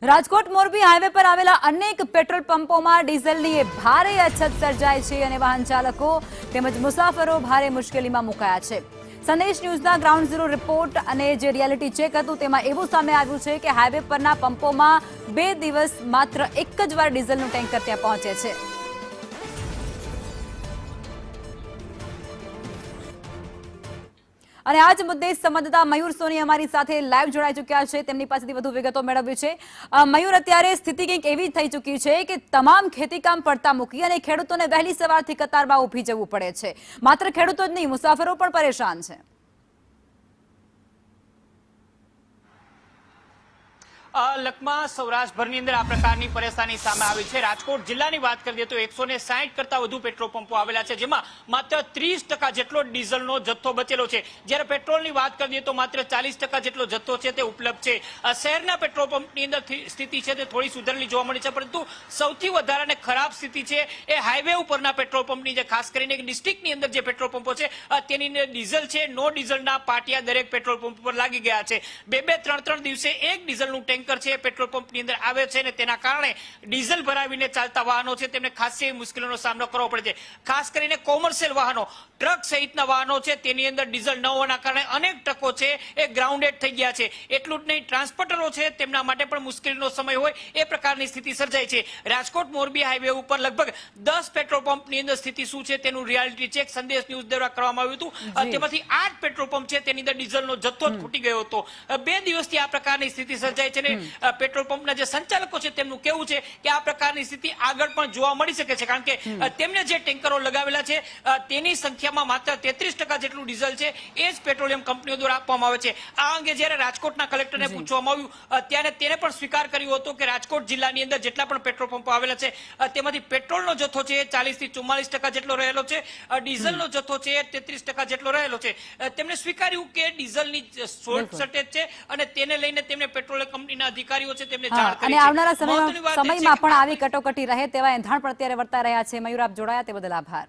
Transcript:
Rajkot Morbi highway પર આવેલા અનેક પેટ્રોલ પંપોમાં ડીઝલની ભારે અછત સર્જાઈ છે અને વાહન ચાલકો તેમજ મુસાફરો ભારે મુશ્કેલીમાં મુકાયા છે। સંદેશ ન્યૂઝના ગ્રાઉન્ડ ઝીરો રિપોર્ટ અને જે રિયાલિટી ચેક હતું તેમાં એવું સામે આવ્યું છે કે હાઈવે પરના પંપોમાં 2 દિવસ માત્ર એક જ વાર ડીઝલનું ટેન્કર ત્યાં પહોંચે છે। અને આ જ મુદ્દે સંવાદદાતા મયુર સોની અમારી સાથે લાઈવ જોડાઈ ચૂક્યા છે, તેમની પાસેથી વધુ વિગતો મેળવવી છે। મયુર, અત્યારે સ્થિતિ કંઈક એવી થઈ ચૂકી છે કે તમામ ખેતીકામ પડતા મૂકી અને ખેડૂતોને વહેલી સવારથી કતારમાં ઊભી જવું પડે છે। માત્ર ખેડૂતો જ નહીં, મુસાફરો પણ પરેશાન છે। લખમાં સૌરાષ્ટ્રભરની અંદર આ પ્રકારની પરેશાની સામે આવી છે। રાજકોટ જિલ્લાની વાત કરીએ તો 160 કરતા વધુ પેટ્રોલ પંપો આવેલા છે, જેમાં માત્ર 30% જેટલો ડીઝલનો જથ્થો બચેલો છે, જ્યારે પેટ્રોલની વાત કરીએ તો માત્ર 40% જેટલો જથ્થો છે તે ઉપલબ્ધ છે। શહેરના પેટ્રોલ પંપની અંદર સ્થિતિ છે તે થોડી સુધરેલી જોવા મળી છે, પરંતુ સૌથી વધારે ખરાબ સ્થિતિ છે એ હાઈવે ઉપરના પેટ્રોલ પંપની, જે ખાસ કરીને ડિસ્ટ્રિક્ટની અંદર જે પેટ્રોલ પંપો છે તેની અંદર ડીઝલ છે, નો ડીઝલના પાટિયા દરેક પેટ્રોલ પંપ પર લાગી ગયા છે। 2-3 દિવસે એક ડીઝલનું ટેન્કર છે પેટ્રોલ પંપની અંદર આવે છે અને તેના કારણે ડીઝલ ભરાવીને ચાલતા વાહનો છે તેમને ખાસ એવી મુશ્કેલીનો સામનો કરવો પડે છે। ખાસ કરીને કોમર્શિયલ વાહનો, ટ્રક સહિતના વાહનો છે તેની અંદર ડીઝલ ન હોવાના કારણે અનેક ટ્રકો છે એ ગ્રાઉન્ડેડ થઈ ગયા છે। એટલું જ નહીં, ટ્રાન્સપોર્ટરો છે તેમના માટે પણ મુશ્કેલીનો સમય હોય એ પ્રકારની સ્થિતિ સર્જાઈ છે। રાજકોટ મોરબી હાઈવે ઉપર લગભગ 10 પેટ્રોલ પંપની અંદર સ્થિતિ શું છે તેનું રિયાલિટી ચેક સંદેશ ન્યૂઝ દ્વારા કરવામાં આવ્યું હતું। તેમાંથી 8 પેટ્રોલ પંપ છે તેની અંદર ડીઝલનો જથ્થો જ ખૂટી ગયો હતો। 2 દિવસથી આ પ્રકારની સ્થિતિ સર્જાઈ છે ને પેટ્રોલ પંપના જે સંચાલકો છે તેમનું કહેવું છે કે આ પ્રકારની સ્થિતિ આગળ પણ જોવા મળી શકે છે, કારણ કે તેમને જે ટેન્કરો લગાવેલા છે તેની સંખ્યામાં માત્ર 33% જેટલું ડીઝલ છે એ જ પેટ્રોલિયમ કંપનીઓ દ્વારા આપવામાં આવે છે। આ અંગે જ્યારે રાજકોટના કલેક્ટરને પૂછવામાં આવ્યું ત્યારે તેને પણ સ્વીકાર કર્યો હતો કે રાજકોટ જિલ્લાની અંદર જેટલા પણ પેટ્રોલ પંપો આવેલા છે તેમાંથી પેટ્રોલનો જથ્થો છે 40 થી 44% જેટલો રહેલો છે, ડીઝલનો જથ્થો છે 33% જેટલો રહેલો છે। તેમણે સ્વીકાર્યું કે ડીઝલની શોર્ટેજ છે અને તેને લઈને તેમને પેટ્રોલિયમ કંપનીના અધિકારીઓ છે તેમને જાણ કરી અને આવનારા સમયમાં પણ આવી કટોકટી રહે તેવા એંધાણ પણ અત્યારે વર્તાઈ રહ્યા છે। મયુર, આપ જોડાયા તે બદલ આભાર।